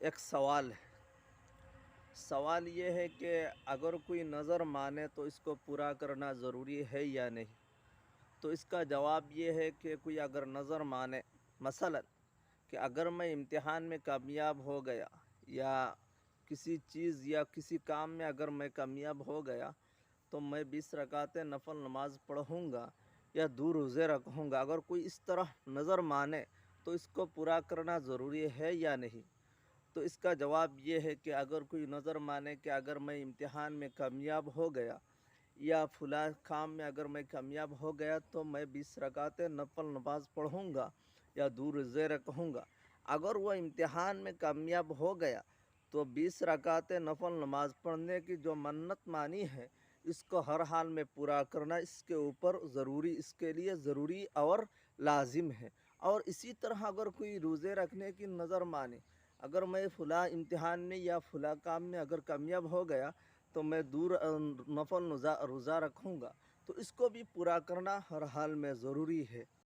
ایک سوال یہ ہے کہ اگر کوئی نظر مانے تو اس کو پورا کرنا ضروری ہے یا نہیں؟ تو اس کا جواب یہ ہے کہ کوئی اگر نظر مانے، مثلا کہ اگر میں امتحان میں کامیاب ہو گیا یا کسی چیز یا کسی کام میں اگر میں کامیاب ہو گیا تو میں 20 رکعتیں نفل نماز پڑھوں گا یا 2 روزے رکھوں گا، اگر کوئی اس طرح نظر مانے تو اس کو پورا کرنا ضروری ہے یا نہیں؟ تو اس کا جواب یہ ہے کہ اگر کوئی نظر مانے کہ اگر میں امتحان میں کامیاب ہو گیا یا فلاں کام میں اگر میں کامیاب ہو گیا تو میں 20 رکعتیں نفل نماز پڑھوں گا یا 2 روزے رکھوں گا، اگر وہ امتحان میں کامیاب ہو گیا تو 20 رکعتیں نفل نماز پڑھنے کی جو منت مانی ہے اس کو ہر حال میں پورا کرنا اس کے اوپر ضروری، اس کے لیے ضروری اور لازم ہے۔ اور اسی طرح اگر کوئی روزے رکھنے کی نظر مانے، اگر میں فلاں امتحان میں یا فلاں کام میں اگر کامیاب ہو گیا تو میں نفل روزہ رکھوں گا، تو اس کو بھی پورا کرنا ہر حال میں ضروری ہے۔